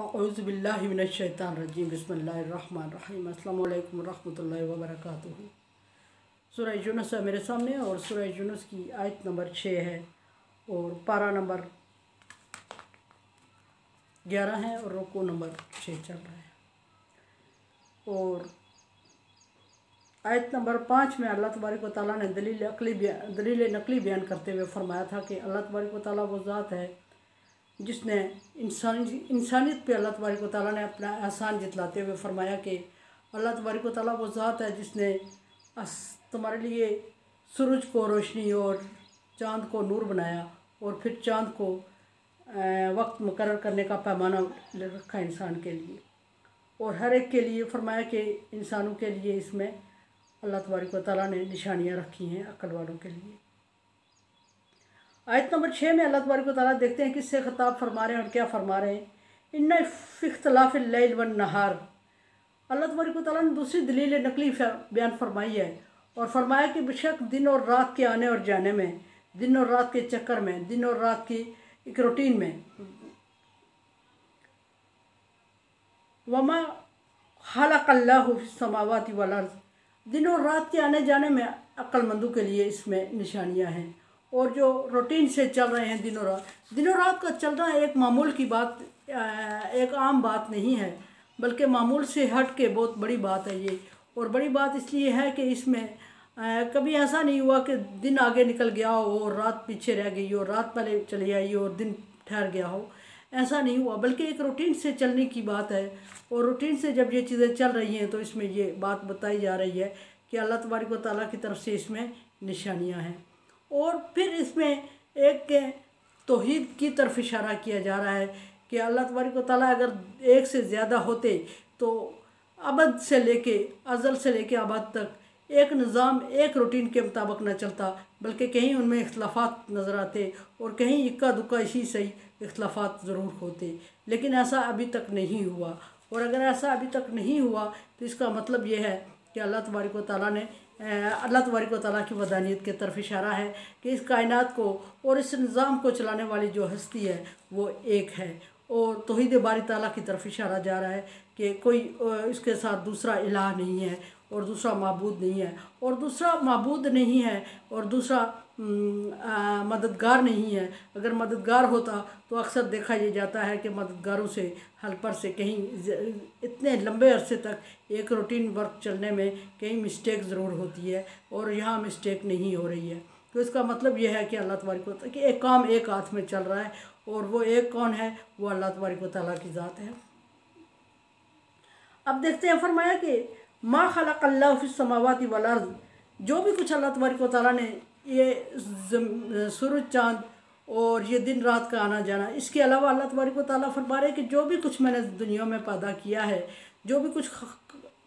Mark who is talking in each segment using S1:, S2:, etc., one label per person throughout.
S1: औज़ुबिल्लाहि मिनश्शैतानिर्रजीम बिस्मिल्लाहिर्रहमानिर्रहीम अस्सलामु अलैकुम रहमतुल्लाहि व बरकातुहू। सूरह यूनुस है मेरे सामने और सूरह यूनुस की आयत नंबर 6 है और पारा नंबर 11 है और रुकू नंबर 6 चल रहा है। और आयत नंबर 5 में अल्लाह तबारक व तआला ने दलील नकली बयान करते हुए फरमाया था कि अल्लाह तबारक व तआला वो ज़ात है जिसने इंसानियत पे अल्लाह तबारक व तआला ने अपना एहसान जितलाते हुए फरमाया कि अल्लाह तबारक व तआला वो ज़ात है जिसने तुम्हारे लिए सूरज को रोशनी और चाँद को नूर बनाया और फिर चाँद को वक्त मुकर्रर करने का पैमाना रखा इंसान के लिए और हर एक के लिए फरमाया कि इंसानों के लिए इसमें अल्लाह तबारक व तआला ने निशानियाँ रखी हैं अक्ल वालों के लिए। आयत नंबर 6 में अल्लाह तबारक व तआला देखते हैं किससे खिताब फरमा रहे हैं और क्या फरमा रहे हैं। इन्ना इख्तिलाफिल लैल वन नहार, अल्लाह तबारक व तआला ने दूसरी दलील नकली बयान फरमाई है और फरमाया कि बेशक दिन और रात के आने और जाने में, दिन और रात के चक्कर में, दिन और रात की एक रूटीन में, वमा खलक़ल्लाहु फिस समावाति वल अर्ज़, दिन और रात के आने जाने में अक्लमंदों के लिए इसमें निशानियां हैं। और जो रूटीन से चल रहे हैं दिनों रात का चलना एक मामूल की बात, एक आम बात नहीं है, बल्कि मामूल से हट के बहुत बड़ी बात है ये। और बड़ी बात इसलिए है कि इसमें कभी ऐसा नहीं हुआ कि दिन आगे निकल गया हो और रात पीछे रह गई हो, रात पहले चली आई और दिन ठहर गया हो, ऐसा नहीं हुआ, बल्कि एक रूटीन से चलने की बात है। और रूटीन से जब ये चीज़ें चल रही हैं तो इसमें ये बात बताई जा रही है कि अल्लाह तबारक व तआला की तरफ से इसमें निशानियां हैं। और फिर इसमें एक तौहीद की तरफ इशारा किया जा रहा है कि अल्लाह तबारक व तआला अगर एक से ज़्यादा होते तो अबद से लेके अज़ल से लेके अबद तक एक निज़ाम एक रूटीन के मुताबिक न चलता, बल्कि कहीं उनमें इख्तलाफात नज़र आते और कहीं इक्का दुक्का इसी सही इख्तलाफात ज़रूर होते। लेकिन ऐसा अभी तक नहीं हुआ। और अगर ऐसा अभी तक नहीं हुआ तो इसका मतलब ये है कि अल्लाह तबारक व तआला की वदानियत की तरफ इशारा है कि इस कायनात को और इस निज़ाम को चलाने वाली जो हस्ती है वो एक है। और तौहीद बारी ताला की तरफ इशारा जा रहा है कि कोई इसके साथ दूसरा इलाह नहीं है और दूसरा माबूद नहीं है और दूसरा माबूद नहीं है और दूसरा मददगार नहीं है। अगर मददगार होता तो अक्सर देखा ये जाता है कि मददगारों से हेल्पर से कहीं इतने लंबे अरसे तक एक रूटीन वर्क चलने में कहीं मिस्टेक ज़रूर होती है और यहाँ मिस्टेक नहीं हो रही है। तो इसका मतलब यह है कि अल्लाह तबारक व तआला कि एक काम एक हाथ में चल रहा है और वो एक कौन है, वो अल्लाह तबारक व तआला की ज़ात है। अब देखते हैं फरमाया कि मा खलक़ल्लाहु फिस समावाति वल अर्ज़, जो भी कुछ अल्लाह तबारक व तआला ने ये सूरज चाँद और ये दिन रात का आना जाना, इसके अलावा अल्लाह तबारक व तआला फरमा रहे हैं कि जो भी कुछ मैंने दुनिया में पैदा किया है, जो भी कुछ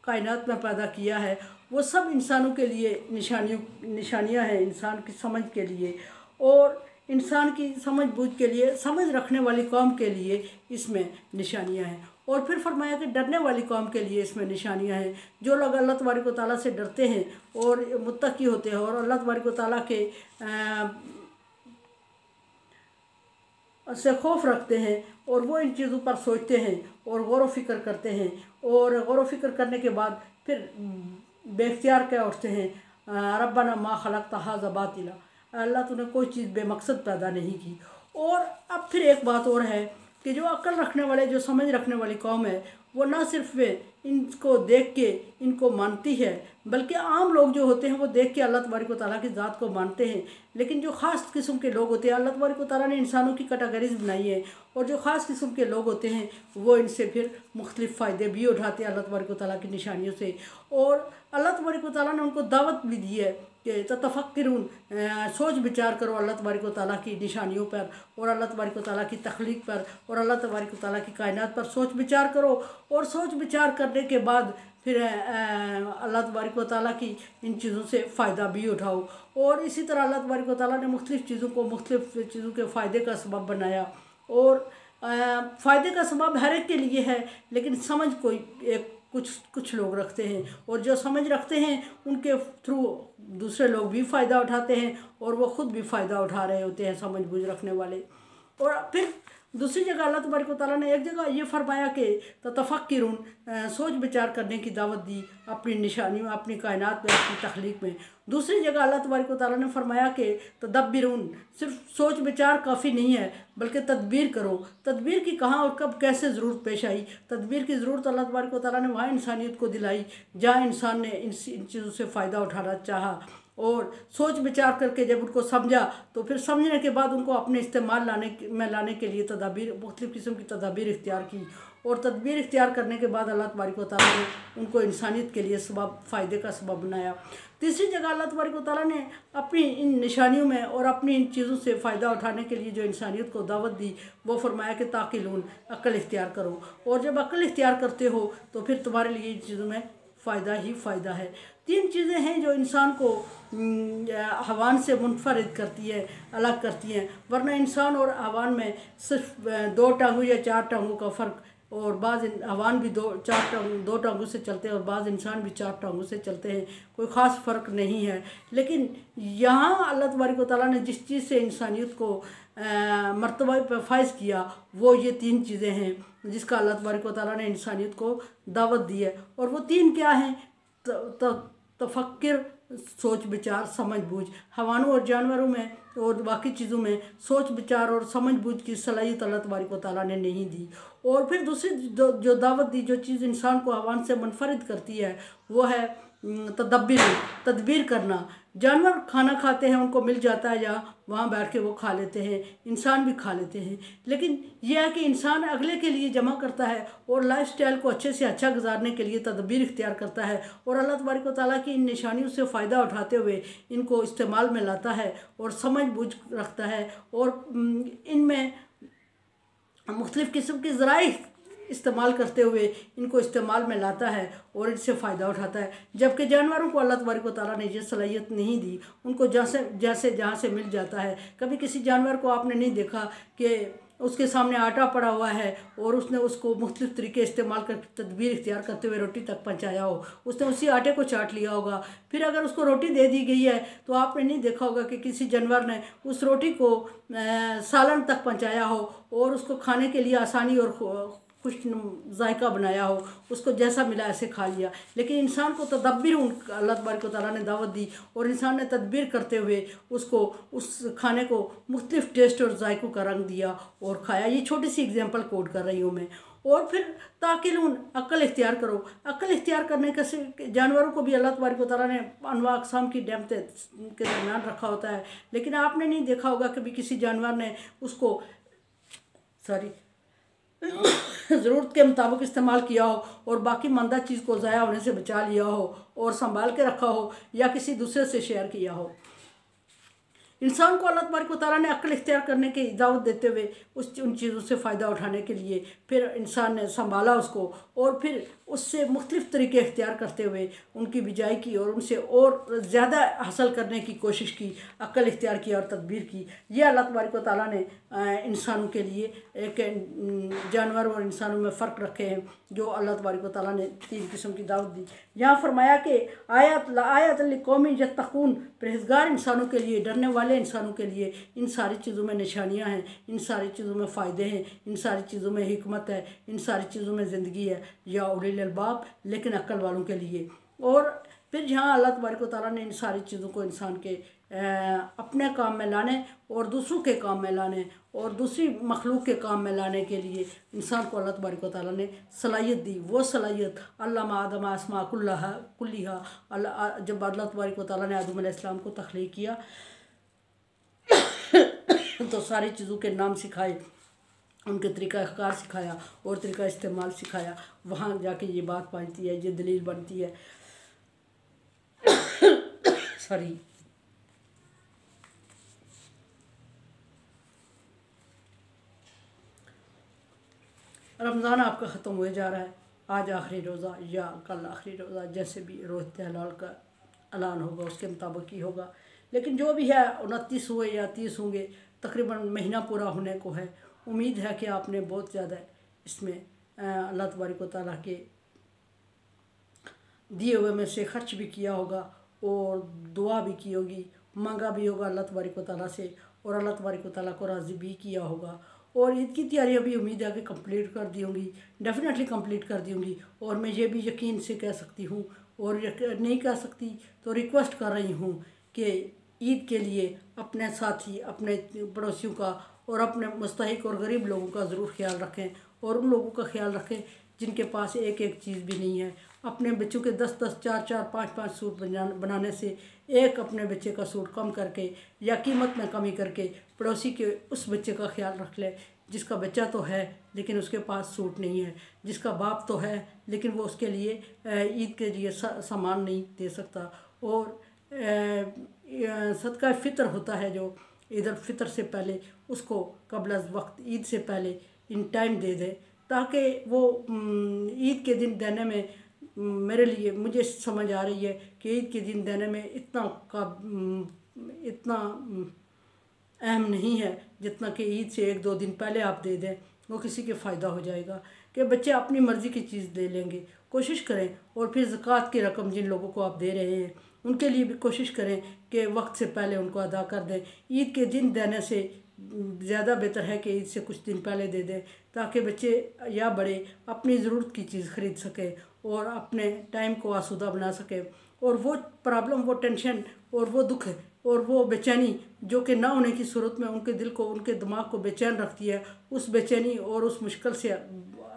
S1: कायनात में पैदा किया है, वो सब इंसानों के लिए निशानियाँ हैं, इंसान की समझ के लिए और इंसान की समझ बूझ के लिए, समझ रखने वाली कौम के लिए इसमें निशानियाँ हैं। और फिर फरमाया कि डरने वाली कौम के लिए इसमें निशानियां हैं। जो लोग अल्लाह तबारक व तआला से डरते हैं और मुत्तकी होते हैं और अल्लाह तबारक व तआला के से खौफ रखते हैं और वो इन चीज़ों पर सोचते हैं और गौर व फिक्र करते हैं और गौर व फिक्र करने के बाद फिर बेख्तियार क्या उठते हैं, रब्बना मा खलक़्ता हाज़ा बातिला, अल्लाह तूने कोई चीज़ बेमकसद पैदा नहीं की। और अब फिर एक बात और है कि जो अक्ल रखने वाले, जो समझ रखने वाली कौम है, वो ना सिर्फ वे इनको देख के इनको मानती है, बल्कि आम लोग जो होते हैं वो देख के अल्लाह तबारक व तआला की ज़ात को मानते हैं। लेकिन जो ख़ास किस्म के लोग होते हैं, अल्लाह तबारक व तआला ने इंसानों की कैटेगरीज बनाई है और जो ख़ास किस्म के लोग होते हैं वो इनसे फिर मुख्तलिफ़ फ़ायदे भी उठाते हैं अल्लाह तबारक व तआला की निशानियों से। और अल्लाह तबारक व तआला ने उनको दावत भी दी है कि ततफ़क्किरून, सोच विचार करो अल्लाह तबारक व तआला की निशानियों पर और अल्लाह तबारक व तआला की तख्लीक पर और अल्लाह तबारक व तआला की कायनात पर सोच विचार करो। और सोच विचार करने के बाद फिर अल्लाह तबारक व तआला की इन चीज़ों से फ़ायदा भी उठाओ। और इसी तरह अल्लाह तबारक व तआला ने मुख्तलिफ़ चीज़ों को मुख्तलिफ़ चीज़ों के फ़ायदे का सबब बनाया और फ़ायदे का सबब हर एक के लिए है, लेकिन समझ कोई एक कुछ लोग रखते हैं और जो समझ रखते हैं उनके थ्रू दूसरे लोग भी फ़ायदा उठाते हैं और वो ख़ुद भी फ़ायदा उठा रहे होते हैं, समझ बूझ रखने वाले। और फिर दूसरी जगह अल्लाह तबारक व तआला ने एक जगह ये फरमाया कि तफक्किरुन, सोच विचार करने की दावत दी अपनी निशानियों, अपनी कायनात में, अपनी तख्लीक में। दूसरी जगह अल्लाह तबारक व तआला ने फरमाया कि तदब्बिरुन, सिर्फ सोच विचार काफ़ी नहीं है बल्कि तदबीर करो। तदबीर की कहाँ और कब कैसे ज़रूरत पेश आई? तदबीर की ज़रूरत अल्लाह तबारक व तआला ने वहाँ इंसानियत को दिलाई जहाँ इंसान ने इन चीज़ों से फ़ायदा उठाना चाहा, और सोच विचार करके जब उनको समझा तो फिर समझने के बाद उनको अपने इस्तेमाल लाने के लिए तदाबीर, मुख्तलिफ़ किस्म की तदाबीर इख्तियार की। और तदबीर इख्तियार करने के बाद अल्लाह तबारक व तआला ने उनको इंसानियत के लिए सबब, फ़ायदे का सबब बनाया। तीसरी जगह अल्लाह तबारक व तआला ने अपनी इन निशानियों में और अपनी इन चीज़ों से फ़ायदा उठाने के लिए जो इंसानियत को दावत दी, वो फरमाया कि ताक़िलून, अक्ल इख्तियार करो। और जब अक्ल इख्तियार करते हो तो फिर तुम्हारे लिए इन चीज़ों में फ़ायदा ही फ़ायदा है। तीन चीज़ें हैं जो इंसान को हवान से मुनफरिद करती है, अलग करती हैं, वरना इंसान और हवान में सिर्फ 2 टांगों या 4 टांगों का फ़र्क, और बाज़ हवान भी 2 टांगों से चलते हैं और बाज़ इंसान भी 4 टांगों से चलते हैं, कोई ख़ास फ़र्क नहीं है। लेकिन यहाँ अल्लाह तबारक व तआला ने जिस चीज़ से इंसानियत को मर्तबा पे फाइज किया वो ये 3 चीज़ें हैं जिसका अल्लाह तबारक व तआला ने इंसानियत को दावत दी है। और वो 3 क्या हैं? तफक्र, सोच विचार, समझ बूझ। हवानों और जानवरों में और बाकी चीज़ों में सोच विचार और समझ बूझ की सलाहियत अल्लाह तबारक व तआला ने नहीं दी। और फिर दूसरी जो दावत दी, जो चीज़ इंसान को हवान से मुनफरिद करती है, वो है तदबीर करना। जानवर खाना खाते हैं, उनको मिल जाता है या वहाँ बैठ के वो खा लेते हैं, इंसान भी खा लेते हैं। लेकिन यह है कि इंसान अगले के लिए जमा करता है और लाइफ स्टाइल को अच्छे से अच्छा गुजारने के लिए तदबीर इख्तियार करता है, और अल्लाह तबारक व तआला की इन निशानियों से फ़ायदा उठाते हुए इनको इस्तेमाल में लाता है और समझ बूझ रखता है, और इनमें मुख्तलिफ़ किस्म के ज़राए इस्तेमाल करते हुए इनको इस्तेमाल में लाता है और इनसे फ़ायदा उठाता है। जबकि जानवरों को अल्लाह तबारक व तआला ने ये सलाहियत नहीं दी, उनको जहाँ से मिल जाता है। कभी किसी जानवर को आपने नहीं देखा कि उसके सामने आटा पड़ा हुआ है और उसने उसको मुख्तलिफ़ तरीके इस्तेमाल कर तदबीर इख्तियार करते हुए रोटी तक पहुँचाया हो, उसने उसी आटे को चाट लिया होगा। फिर अगर उसको रोटी दे दी गई है तो आपने नहीं देखा होगा कि किसी जानवर ने उस रोटी को सालन तक पहुँचाया हो और उसको खाने के लिए आसानी और कुछ जायका बनाया हो, उसको जैसा मिला ऐसे खा लिया। लेकिन इंसान को तदब्बीर अल्लाह तबारक व तआला ने दावत दी और इंसान ने तदबीर करते हुए उसको उस खाने को मुख्तलिफ़ टेस्ट और जायकों का रंग दिया और खाया। ये छोटी सी एग्जांपल कोट कर रही हूँ मैं। और फिर ताक़िलून, अक्ल इख्तियार करो। अक्ल इख्तियार करने के से जानवरों को भी अल्लाह तबारक व तआला ने अनवा अक़साम की नेमतें के दरमियान रखा होता है, लेकिन आपने नहीं देखा होगा कभी किसी जानवर ने उसको ज़रूरत के मुताबिक इस्तेमाल किया हो और बाकी मंदा चीज़ को ज़ाया होने से बचा लिया हो और संभाल के रखा हो या किसी दूसरे से शेयर किया हो। इंसान को अल्लाह तबारक व तआला ने अक्ल इख्तियार करने की दावत देते हुए उन चीज़ों से फ़ायदा उठाने के लिए फिर इंसान ने संभाला उसको और फिर उससे मुख्तलिफ़ तरीके इख्तियार करते हुए उनकी बिजाई की और उनसे और ज़्यादा हासिल करने की कोशिश की, अक्ल इख्तियार की और तदबीर की। यह अल्लाह तबारक व तआला ने इंसानों के लिए एक जानवर और इंसानों में फ़र्क रखे हैं जो अल्लाह तबारक व तआला ने 3 किस्म की दावत दी। यहाँ फरमाया कि आयत लिक़ौम यत्तक़ून, परहेज़गार इंसानों के लिए, डरने वाले इंसानों के लिए इन सारी चीज़ों में निशानियाँ हैं, इन सारी चीज़ों में फ़ायदे हैं, इन सारी चीज़ों में हिकमत है, इन सारी चीज़ों में ज़िंदगी है, या उलिल अलबाब, लेकिन अक्ल वालों के लिए। और फिर जहाँ अल्लाह तबारक व तआला ने इन सारी चीज़ों को इंसान के अपने काम में लाने और दूसरों के काम में लाने और दूसरी मखलूक के काम में लाने के लिए इंसान को अल्लाह तबारक व तआला ने सलाहियत दी। वो सलाहियत अल्लामा आदम अस्मा कुल्लिहा, जब अल्लाह तबारक व तआला ने आदम अलैहिस्सलाम को तख्लीक किया तो सारी चीज़ों के नाम सिखाए, उनके तरीक़ा कार सिखाया और तरीक़ा इस्तेमाल सिखाया। वहाँ जाके ये बात बनती है, ये दलील बनती है रमज़ान आपका ख़त्म हुए जा रहा है। आज आखिरी रोज़ा या कल आखिरी रोज़ा, जैसे भी रोज़ हलाल का ऐलान होगा उसके मुताबिक ही होगा। लेकिन जो भी है 29 हुए या 30 होंगे, तकरीबन महीना पूरा होने को है। उम्मीद है कि आपने बहुत ज़्यादा इसमें अल्लाह तबारक व तआला के दिए हुए में से खर्च भी किया होगा और दुआ भी की होगी, मांगा भी होगा अल्लाह तबारक व तआला से और अल्लाह तबारक व तआला को राज़ी भी किया होगा। और ईद की तैयारियां भी उम्मीद है कि कंप्लीट कर दी होंगी, डेफिनेटली कंप्लीट कर दी होंगी। और मैं ये भी यकीन से कह सकती हूँ, और नहीं कह सकती तो रिक्वेस्ट कर रही हूँ कि ईद के लिए अपने साथी, अपने पड़ोसियों का और अपने मुस्तहिक और गरीब लोगों का ज़रूर ख्याल रखें, और उन लोगों का ख्याल रखें जिनके पास एक एक चीज़ भी नहीं है। अपने बच्चों के 10-10, 4-4, 5-5 सूट बनाने से एक अपने बच्चे का सूट कम करके या कीमत में कमी करके पड़ोसी के उस बच्चे का ख्याल रख ले जिसका बच्चा तो है लेकिन उसके पास सूट नहीं है, जिसका बाप तो है लेकिन वो उसके लिए ईद के लिए सामान नहीं दे सकता। और सदका फ़ितर होता है जो ईद उल फितर से पहले, उसको कबल वक्त ईद से पहले इन टाइम दे दे, ताकि वो ईद के दिन देने में मेरे लिए मुझे समझ आ रही है कि ईद के दिन देने में इतना अहम नहीं है जितना कि ईद से 1-2 दिन पहले आप दे दें, वो किसी के फ़ायदा हो जाएगा कि बच्चे अपनी मर्ज़ी की चीज़ ले लेंगे। कोशिश करें, और फिर ज़कात की रकम जिन लोगों को आप दे रहे हैं उनके लिए भी कोशिश करें कि वक्त से पहले उनको अदा कर दें। ईद के दिन देने से ज़्यादा बेहतर है कि ईद से कुछ दिन पहले दे दें, ताकि बच्चे या बड़े अपनी ज़रूरत की चीज़ ख़रीद सकें और अपने टाइम को आसूदा बना सकें। और वो प्रॉब्लम, वो टेंशन और वो दुख और वो बेचैनी जो कि ना होने की सूरत में उनके दिल को, उनके दिमाग को बेचैन रखती है, उस बेचैनी और उस मुश्किल से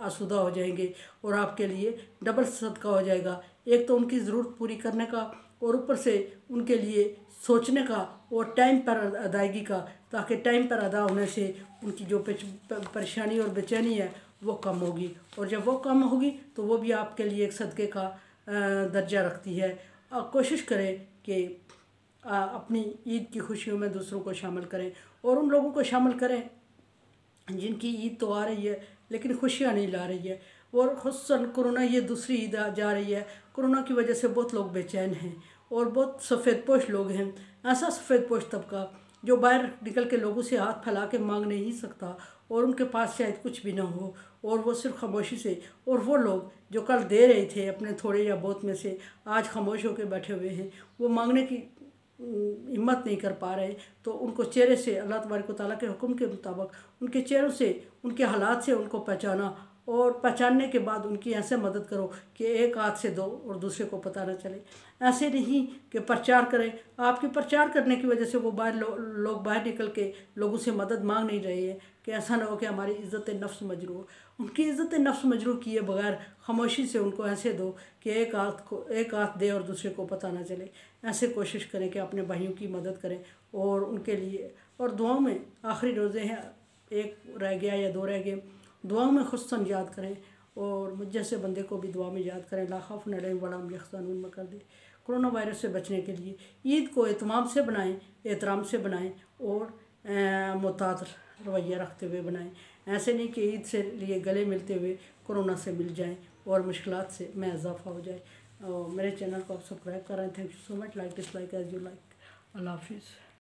S1: आसूदा हो जाएंगे और आपके लिए डबल सदका हो जाएगा। एक तो उनकी ज़रूरत पूरी करने का और ऊपर से उनके लिए सोचने का और टाइम पर अदायगी का, ताकि टाइम पर अदा होने से उनकी जो परेशानी और बेचैनी है वो कम होगी, और जब वो कम होगी तो वो भी आपके लिए एक सदक़े का दर्जा रखती है। कोशिश करें कि अपनी ईद की खुशियों में दूसरों को शामिल करें, और उन लोगों को शामिल करें जिनकी ईद तो आ रही है लेकिन खुशियाँ नहीं ला रही है। और खुसूसन कोरोना, ये दूसरी ईद जा रही है, कोरोना की वजह से बहुत लोग बेचैन हैं और बहुत सफ़ेद पोश लोग हैं। ऐसा सफ़ेद पोश तबका जो बाहर निकल के लोगों से हाथ फैला के मांग नहीं सकता और उनके पास शायद कुछ भी ना हो, और वो सिर्फ खामोशी से, और वो लोग जो कल दे रहे थे अपने थोड़े या बहुत में से, आज खामोश होकर बैठे हुए हैं, वो मांगने की हिम्मत नहीं कर पा रहे। तो उनको चेहरे से अल्लाह तबारक व तआला के हुक्म के मुताबिक उनके चेहरों से, उनके हालात से उनको पहचाना, और पहचानने के बाद उनकी ऐसे मदद करो कि एक हाथ से दो और दूसरे को पता न चले। ऐसे नहीं कि प्रचार करें, आपके प्रचार करने की वजह से वो लोग बाहर निकल के लोगों से मदद मांग नहीं रहे हैं, कि ऐसा ना हो कि हमारी इज़्ज़त नफ्स मजरूह। उनकी इज़्ज़त नफ्स मजरूह किए बगैर खामोशी से उनको ऐसे दो कि एक हाथ दे और दूसरे को पता ना चले। ऐसे कोशिश करें कि अपने भाइयों की मदद करें और उनके लिए, और दुआओं में आखिरी रोज़े हैं, 1 रह गया या 2 रह गए, दुआओं में खुसूसन याद करें, और मुझ जैसे बंदे को भी दुआ में याद करें। ला खौफुन अलैहिम वला हुम यहज़नून में कर दे। कोरोना वायरस से बचने के लिए ईद को एहतमाम से बनाएं, एहतराम से बनाएं और मुताद रवैया रखते हुए बनाएं। ऐसे नहीं कि ईद से लिए गले मिलते हुए कोरोना से मिल जाएं और मुश्किलात से में इजाफा हो जाए। मेरे चैनल को आप सब्सक्राइब कर रहे हैं। Thank you so much. Like, dislike as you like. अल्लाह हाफिज़।